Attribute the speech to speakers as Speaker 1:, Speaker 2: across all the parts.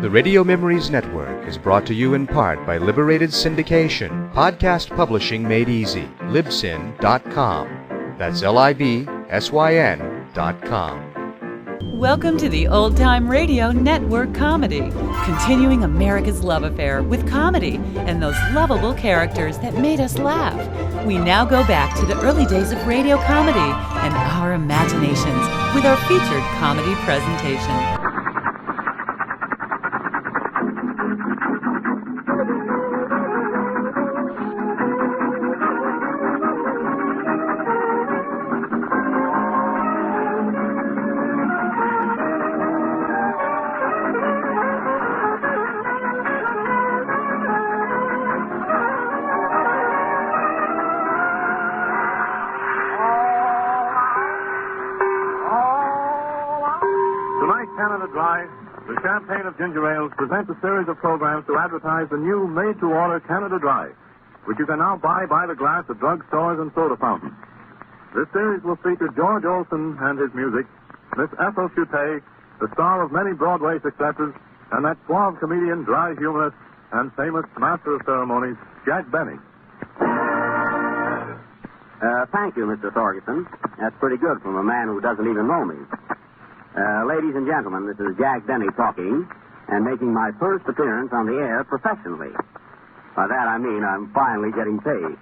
Speaker 1: The Radio Memories Network is brought to you in part by Liberated Syndication, podcast publishing made easy, libsyn.com. That's LIBSYN.com.
Speaker 2: Welcome to the Old Time Radio Network Comedy, continuing America's love affair with comedy and those lovable characters that made us laugh. We now go back to the early days of radio comedy and our imaginations with our featured comedy presentation.
Speaker 3: The Champagne of Ginger Ales presents a series of programs to advertise the new made-to-order Canada Dry, which you can now buy by the glass at drugstores and soda fountains. This series will feature George Olson and his music, Miss Ethel Chute, the star of many Broadway successes, and that suave comedian, dry humorist, and famous master of ceremonies, Jack Benny.
Speaker 4: Thank you, Mr. Thorgerson. That's pretty good from a man who doesn't even know me. Ladies and gentlemen, this is Jack Benny talking and making my first appearance on the air professionally. By that I mean I'm finally getting paid,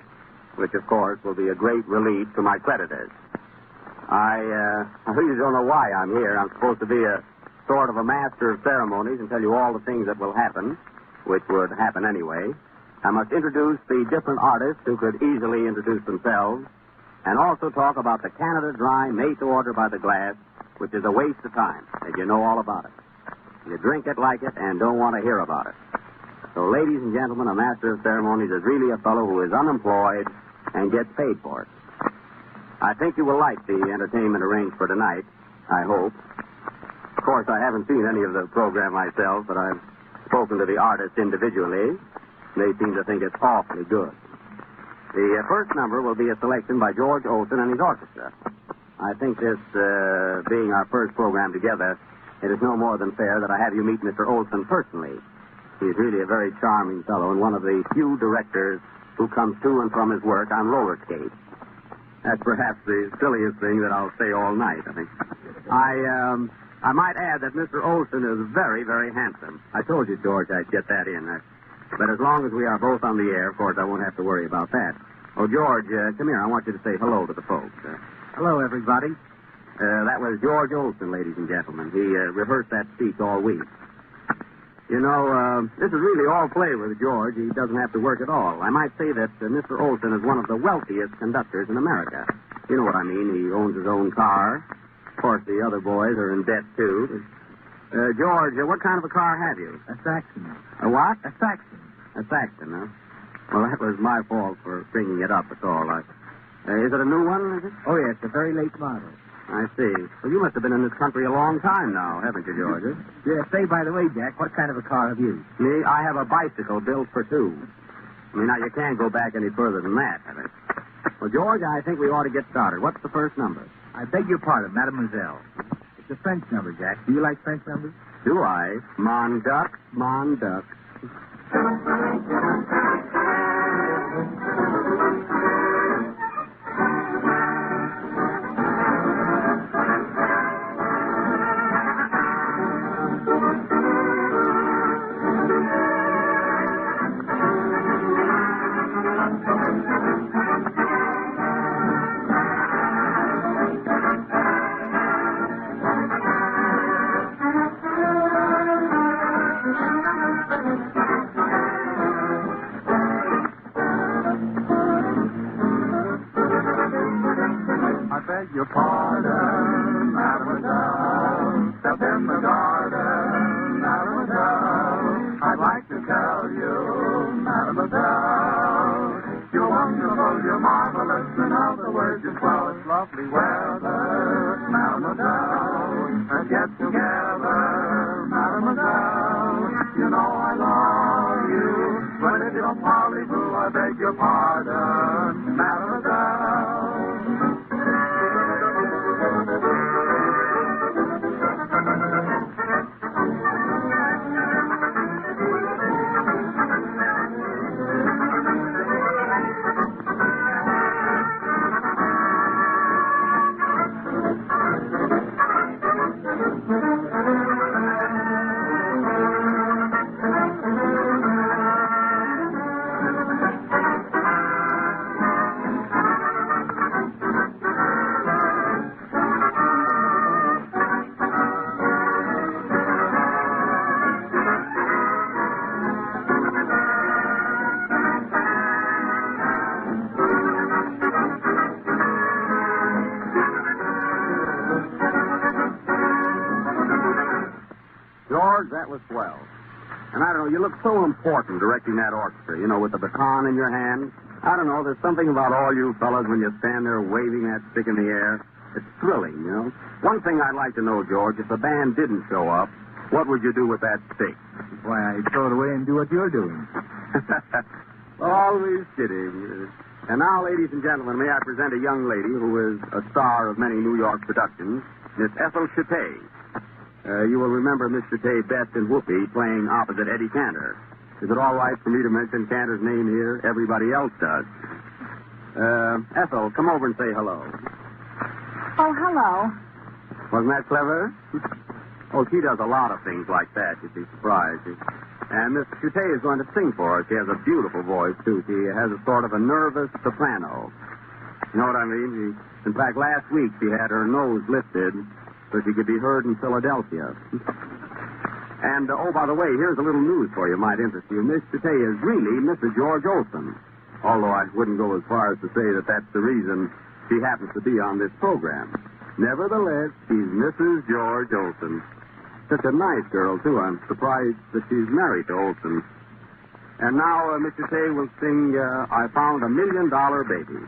Speaker 4: which of course will be a great relief to my creditors. I really don't know why I'm here. I'm supposed to be a sort of a master of ceremonies and tell you all the things that will happen, which would happen anyway. I must introduce the different artists who could easily introduce themselves, and also talk about the Canada Dry made to order by the glass, which is a waste of time, as you know all about it. You drink it, like it, and don't want to hear about it. So, ladies and gentlemen, a master of ceremonies is really a fellow who is unemployed and gets paid for it. I think you will like the entertainment arranged for tonight, I hope. Of course, I haven't seen any of the program myself, but I've spoken to the artists individually. They seem to think it's awfully good. The first number will be a selection by George Olson and his orchestra. I think this being our first program together, it is no more than fair that I have you meet Mr. Olson personally. He's really a very charming fellow and one of the few directors who comes to and from his work on roller skates. That's perhaps the silliest thing that I'll say all night, I think. I might add that Mr. Olson is very, very handsome. I told you, George, I'd get that in. But as long as we are both on the air, of course, I won't have to worry about that. Oh, George, come here. I want you to say hello to the folks. Hello, everybody. That was George Olson, ladies and gentlemen. He rehearsed that speech all week. You know, this is really all play with George. He doesn't have to work at all. I might say that Mr. Olson is one of the wealthiest conductors in America. You know what I mean. He owns his own car. Of course, the other boys are in debt, too. George, what kind of a car have you?
Speaker 5: A Saxon.
Speaker 4: A what?
Speaker 5: A Saxon.
Speaker 4: A Saxon, huh? Well, that was my fault for bringing it up, that's all. Is it a new one, is it?
Speaker 5: Oh, yes, a very late model.
Speaker 4: I see. Well, you must have been in this country a long time now, haven't you, George?
Speaker 5: Yeah, say, by the way, Jack, what kind of a car have you?
Speaker 4: Me? I have a bicycle built for two. I mean, now, you can't go back any further than that, have you? Well, George, I think we ought to get started. What's the first number?
Speaker 5: I beg your pardon, Mademoiselle. It's a French number, Jack. Do you like French numbers?
Speaker 4: Do I? Mon duck, mon duck.
Speaker 3: Your pardon, Mademoiselle. Step in the garden, Mademoiselle. I'd like to tell you, Mademoiselle, you're wonderful, you're marvelous. In other words, you're swell, it's lovely weather, Mademoiselle. And get together, Mademoiselle. You know I love you. But if you don't parley-vous, I beg your pardon, Mademoiselle.
Speaker 4: swell. And I don't know, you look so important directing that orchestra, with the baton in your hand. I don't know, there's something about all you fellas when you stand there waving that stick in the air. It's thrilling, One thing I'd like to know, George, if the band didn't show up, what would you do with that stick?
Speaker 5: Why, I'd throw it away and do what you're doing.
Speaker 4: Always kidding. And now, ladies and gentlemen, may I present a young lady who is a star of many New York productions, Miss Ethel Chate. You will remember Miss Chate best in Whoopi playing opposite Eddie Cantor. Is it all right for me to mention Cantor's name here? Everybody else does. Ethel, come over and say hello.
Speaker 6: Oh, hello.
Speaker 4: Wasn't that clever? Oh, she does a lot of things like that. You'd be surprised. And Miss Chate is going to sing for us. She has a beautiful voice, too. She has a sort of a nervous soprano. You know what I mean? In fact, last week she had her nose lifted so she could be heard in Philadelphia. And, by the way, here's a little news for you. Might interest you. Miss Chate is really Mrs. George Olsen. Although I wouldn't go as far as to say that that's the reason she happens to be on this program. Nevertheless, she's Mrs. George Olsen. Such a nice girl, too. I'm surprised that she's married to Olsen. And now, Mr. Tay will sing, I Found $1 Million Baby.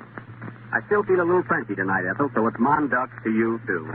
Speaker 4: I still feel a little Frenchy tonight, Ethel, so it's Mon Duck to you, too.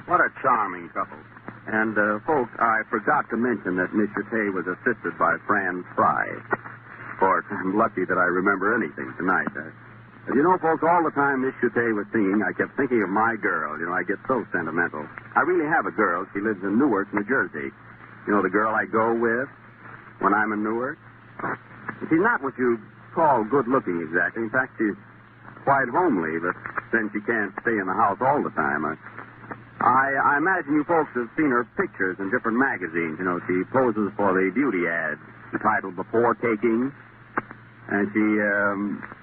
Speaker 4: What a charming couple. And, folks, I forgot to mention that Miss Chate was assisted by Fran Fry. For
Speaker 7: course, I'm lucky that I remember anything tonight. You know, folks, all the time Miss Chute was singing, I kept thinking of my girl. You know, I get so sentimental. I really have a girl. She lives in Newark, New Jersey. You know, the girl I go with when I'm in Newark? She's not what you call good-looking exactly. In fact, she's quite homely, but then she can't stay in the house all the time. I imagine you folks have seen her pictures in different magazines. You know, she poses for the beauty ads entitled Before Taking. And she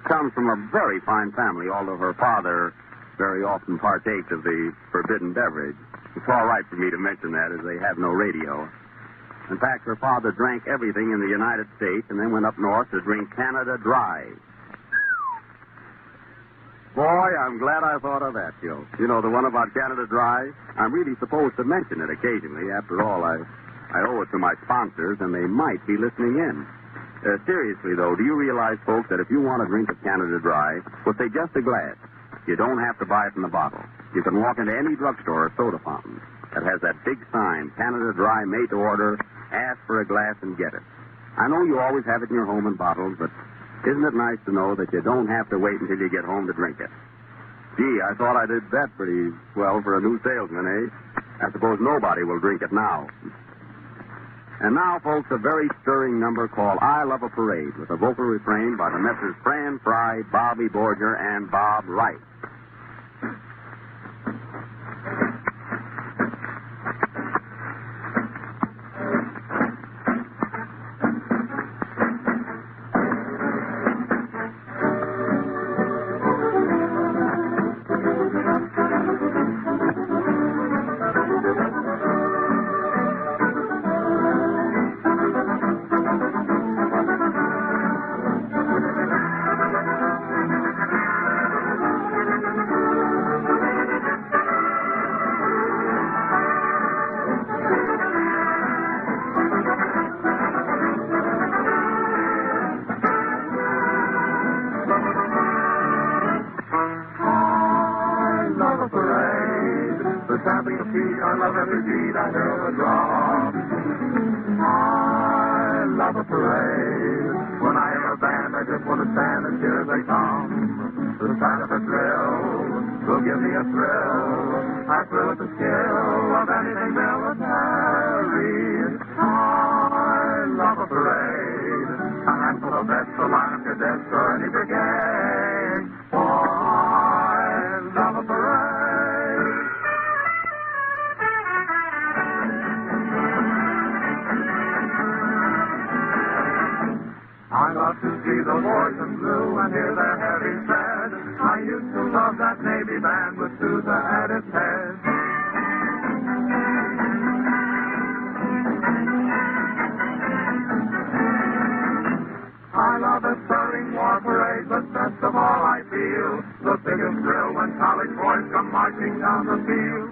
Speaker 7: comes from a very fine family, although her father very often partakes of the forbidden beverage. It's all right for me to mention that, as they have no radio. In fact, her father drank everything in the United States and then went up north to drink Canada Dry. Boy, I'm glad I thought of that joke. You know, the one about Canada Dry? I'm really supposed to mention it occasionally. After all, I owe it to my sponsors, and they might be listening in. Seriously, though, do you realize, folks, that if you want a drink of Canada Dry, well, say just a glass, you don't have to buy it in the bottle. You can walk into any drugstore or soda fountain that has that big sign, Canada Dry, made to order, ask for a glass and get it. I know you always have it in your home in bottles, but isn't it nice to know that you don't have to wait until you get home to drink it? Gee, I thought I did that pretty well for a new salesman, eh? I suppose nobody will drink it now. And now, folks, a very stirring number called I Love a Parade, with a vocal refrain by the Messrs. Fran Fry, Bobby Borger, and Bob Wright.
Speaker 3: I love every beat, I hear the drum. I love a parade. When I hear a band, I just want to stand and here they come. The sound of a drill will give me a thrill. I thrill at the skill of anything military. I love a parade. A handful of vets, a line of cadets, or any brigade. I love a parade. I love to see the boys in blue and hear their heavy tread. I used to love that Navy band with Sousa at its head. I love a stirring war parade, but best of all I feel the biggest thrill when college boys come marching down the field.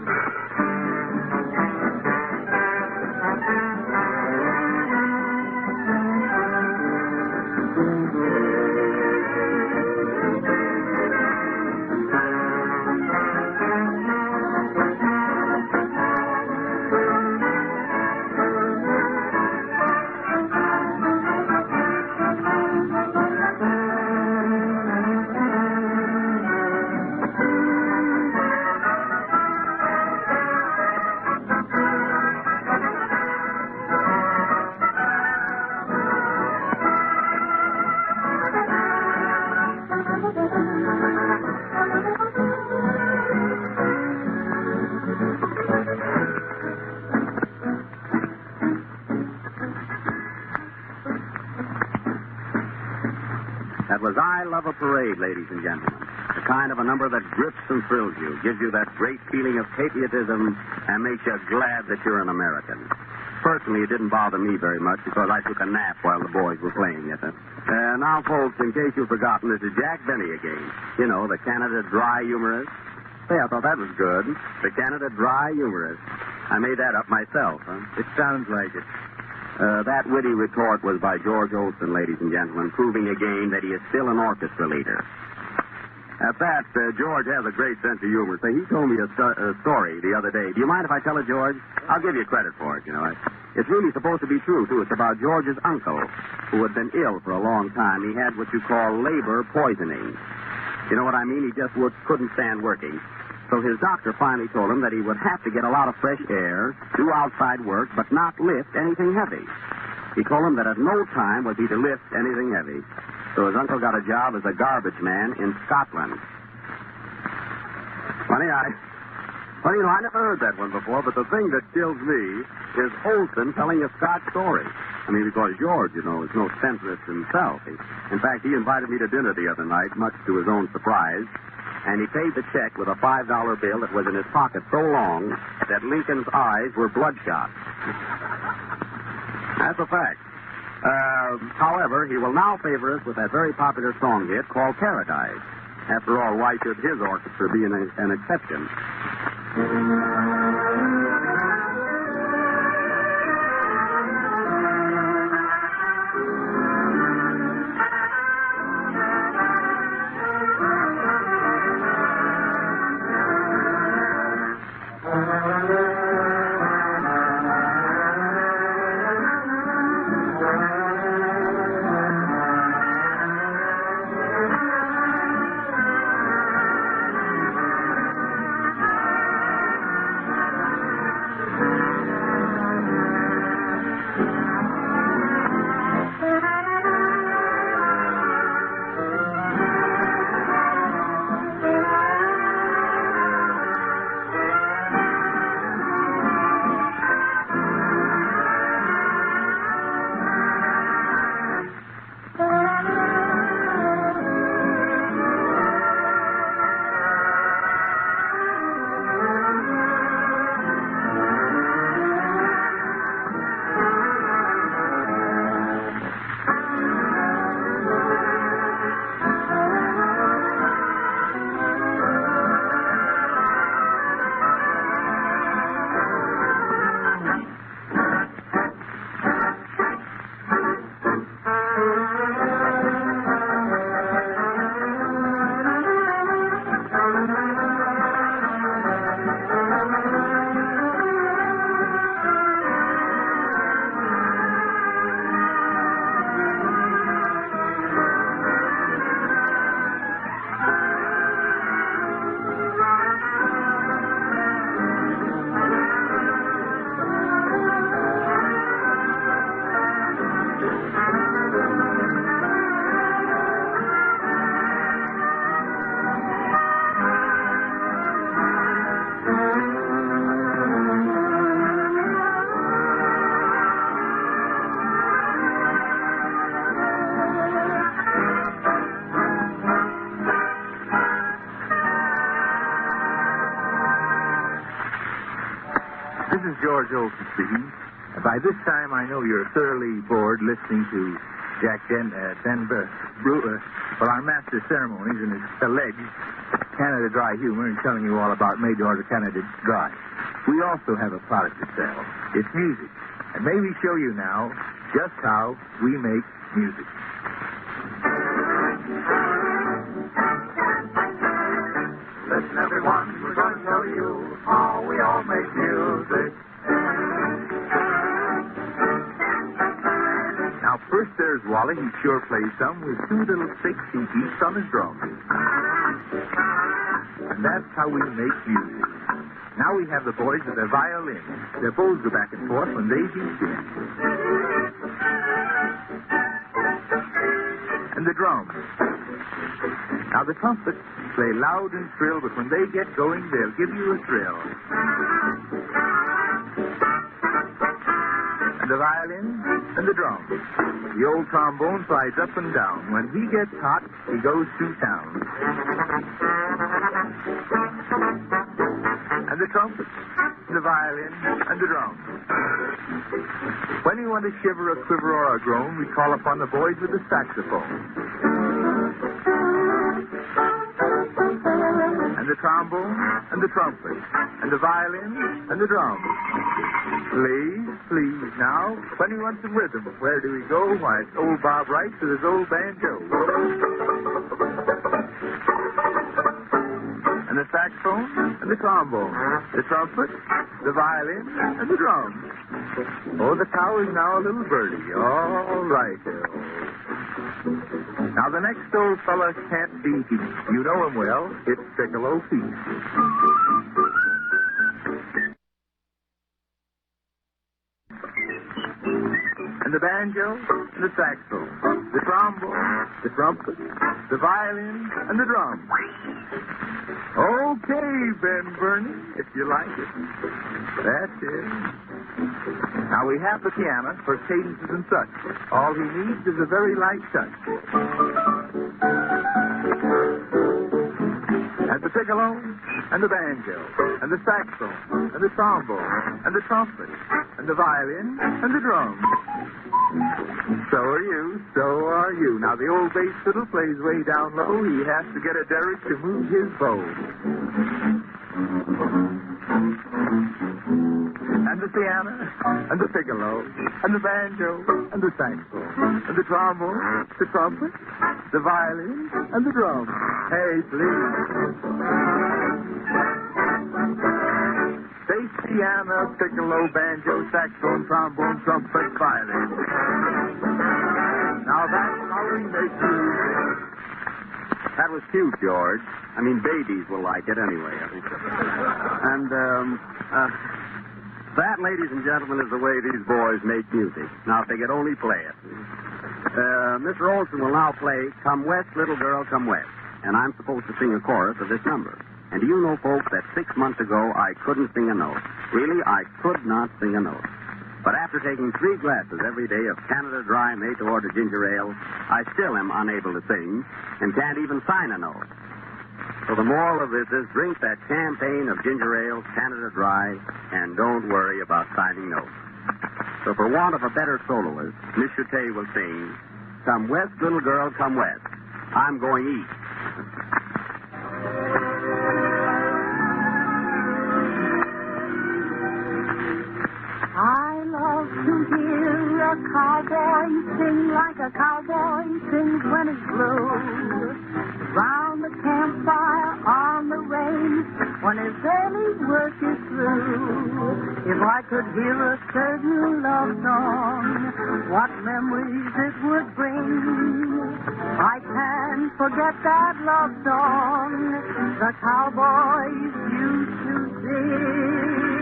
Speaker 3: That was I Love a Parade, ladies and gentlemen. The kind of a number that grips and thrills you, gives you that great feeling of patriotism, and makes you glad that you're an American. Personally, it didn't bother me very much because I took a nap while the boys were playing it. Now, folks, in case you've forgotten, this is Jack Benny again. You know, the Canada Dry humorist. Hey, I thought that was good. The Canada Dry humorist. I made that up myself, huh?
Speaker 5: It sounds like it.
Speaker 7: That witty retort was by George Olson, ladies and gentlemen, proving again that he is still an orchestra leader. At that, George has a great sense of humor. Say, he told me a story the other day. Do you mind if I tell it, George? I'll give you credit for it, you know. It's really supposed to be true, too. It's about George's uncle.
Speaker 4: who had been ill for a long time. He had what you call labor poisoning. You know what I mean? He just couldn't stand working. So his doctor finally told him that he would have to get a lot of fresh air, do outside work, but not lift anything heavy. He told him that at no time was he to lift anything heavy. So his uncle got a job as a garbage man in Scotland. Funny, I never heard that one before, but the thing that kills me is Olson telling a Scotch story. I mean, because George, is no spendthrift himself. In fact, he invited me to dinner the other night, much to his own surprise, and he paid the check with a $5 bill that was in his pocket so long that Lincoln's eyes were bloodshot. That's a fact. However, he will now favor us with that very popular song hit called Paradise. After all, why should his orchestra be an exception?
Speaker 5: This is George Olson speaking. By this time, I know you're thoroughly bored listening to Jack Denver, our master of ceremonies and his alleged Canada Dry humor and telling you all about made-to-order Canada Dry. We also have a product to sell. It's music. And may we show you now just how we make music.
Speaker 3: Listen, everyone, we're going to tell you how we all make music.
Speaker 5: Now, first there's Wally. He sure plays some with two little sticks he beats on his drum. And that's how we make music. Now we have the boys with their violin. Their bows go back and forth when they beat in. And the drums. Now the trumpets play loud and shrill, but when they get going, they'll give you a thrill. And the violin and the drums. The old trombone slides up and down. When he gets hot, he goes to town. And the trumpet, the violin, and the drums. When we want to shiver, a quiver, or a groan, we call upon the boys with the saxophone. And the trombone, and the trumpet, and the violin, and the drums. Please, now, when we want some rhythm, where do we go? Why, it's old Bob Wright to his old banjo. And the saxophone, and the trombone, the trumpet, the violin, and the drums. Oh, the cow is now a little birdie. All right, Now, the next old fella can't be beat. You know him well. It's Piccolo Pete. And the banjo, and the saxophone, the trombone, the trumpet, the violin, and the drum. Okay, Ben Bernie, if you like it. That's it. Now we have the piano for cadences and such. All he needs is a very light touch. And the piccolo, and the banjo, and the saxophone, and the trombone, and the trumpet, and the violin, and the drum. So are you, so are you. Now, the old bass fiddle plays way down low. He has to get a derrick to move his bow. And the piano, and the piccolo, and the banjo, and the saxophone, and the trombone, the trumpet, the violin, and the drum. Hey, please. Bass, piano, piccolo, banjo, saxophone, trombone, trumpet, violin. Now that's how we make music.
Speaker 7: That was cute, George. I mean, babies will like it anyway, I think. And, that, ladies and gentlemen, is the way these boys make music. Now, if they could only play it. Mr. Olson will now play Come West, Little Girl, Come West. And I'm supposed to sing a chorus of this number. And do you know, folks, that 6 months ago I couldn't sing a note. Really, I could not sing a note. But after taking 3 glasses every day of Canada Dry made to order ginger ale, I still am unable to sing and can't even sign a note. So the moral of this is drink that champagne of ginger ale, Canada Dry, and don't worry about signing notes. So for want of a better soloist, Miss Chute will sing, Come West, Little Girl, Come West. I'm going east.
Speaker 6: I love to hear a cowboy sing like a cowboy sings when it's blue. Round the campfire on the range when his daily work is through. If I could hear a certain love song, what memories it would bring. I can't forget that love song the cowboys used to sing.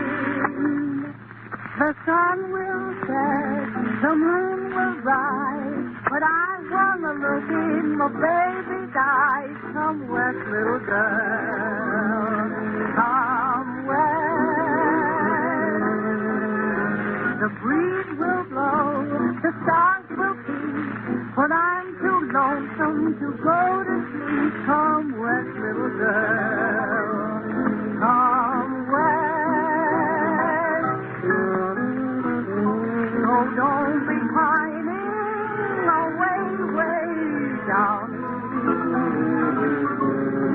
Speaker 6: The sun will set, the moon will rise, but I want to look in my baby's eyes. Come west, little girl, come west. The breeze will blow, the stars will peep, but I'm too lonesome to go to sleep. Come west, little girl, come west. Oh, don't be pining away, way down.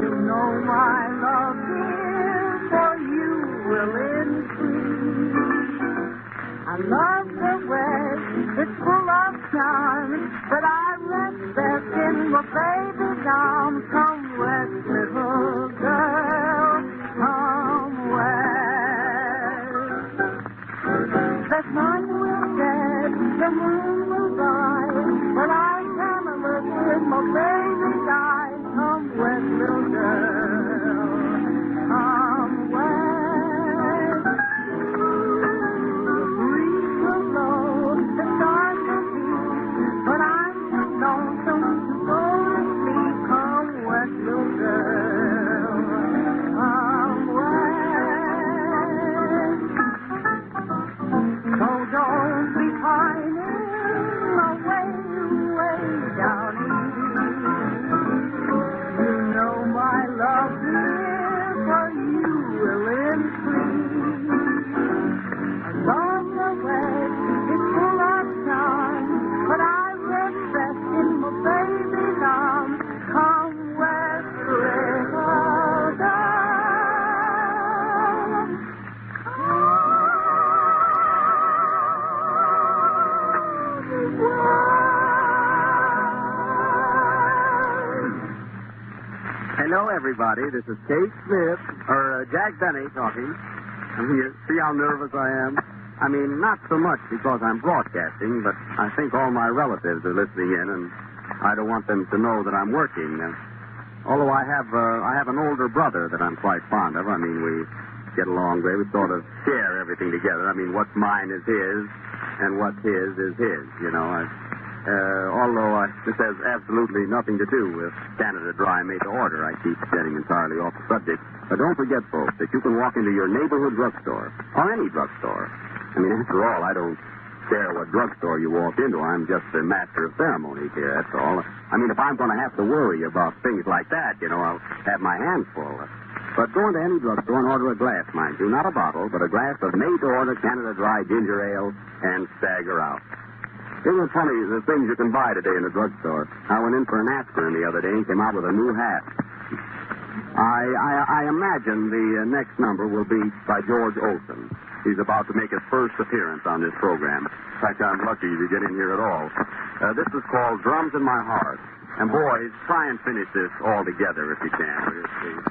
Speaker 6: You know my love, dear, for you will increase. I love the West, it's full of charm, but I rest best in my baby's arms. Come west, little girl, come west. The sun will set, the moon will rise, but I cannot look in my baby's eyes. Come west, little girl, come west. The breeze will blow, the stars will beat, but I'm too lonesome to go to sleep. Come west, little girl, come west. So don't be pining away, way down east. You know my love, dear, for you will increase. I love the West, it's full of charm, but I rest best in my baby's arms. Come west, little girl.
Speaker 7: Hello, everybody. This is Kate Smith, or Jack Benny talking. I'm here. See how nervous I am? I mean, not so much because I'm broadcasting, but I think all my relatives are listening in, and I don't want them to know that I'm working. Although I have an older brother that I'm quite fond of. I mean, we get along great. We sort of share everything together. I mean, what's mine is his, and what's his is his, you know. Although this has absolutely nothing to do with Canada Dry made to order. I keep getting entirely off the subject. But don't forget, folks, that you can walk into your neighborhood drugstore, or any drugstore. I mean, after all, I don't care what drugstore you walk into. I'm just the master of ceremonies here, that's all. I mean, if I'm going to have to worry about things like that, you know, I'll have my hands full. But go into any drugstore and order a glass, mind you. Not a bottle, but a glass of made-to-order Canada Dry ginger ale, and stagger out. Isn't it funny, the things you can buy today in a drugstore? I went in for an aspirin the other day and came out with a new hat. I imagine the next number will be by George Olson. He's about to make his first appearance on this program. In fact, I'm lucky to get in here at all. This is called Drums in My Heart. And boys, try and finish this all together if you can. Please.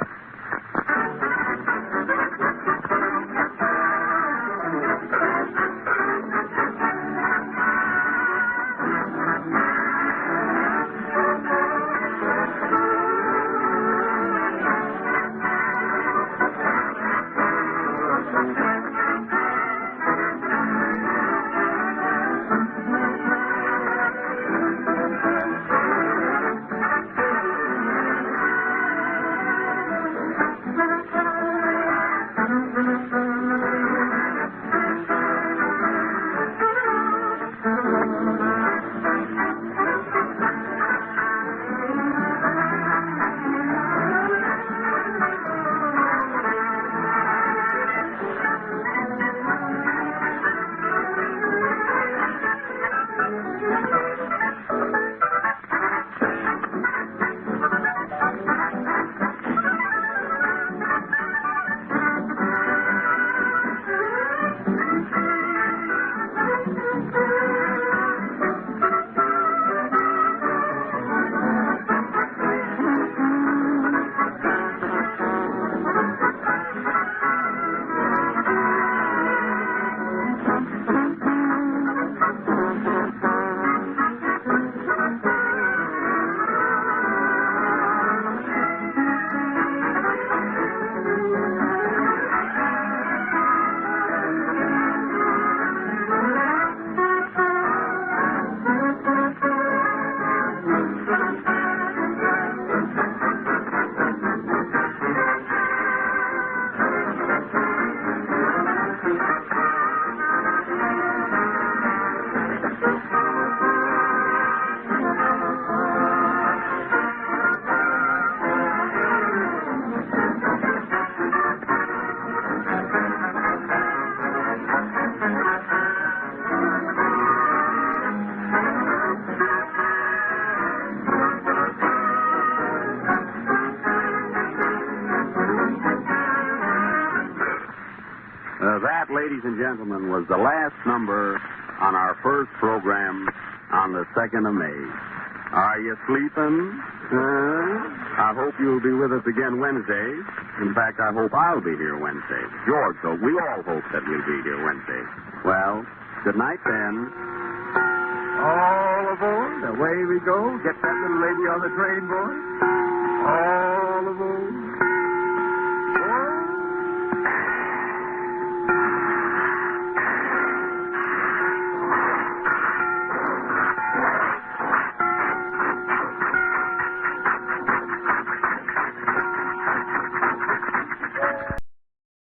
Speaker 7: That, ladies and gentlemen, was the last number on our first program on the 2nd of May. Are you sleeping? I hope you'll be with us again Wednesday. In fact, I hope I'll be here Wednesday. George, so we all hope that we'll be here Wednesday. Well, good night then.
Speaker 5: All aboard. Away we go. Get that little lady on the train, boys. All aboard.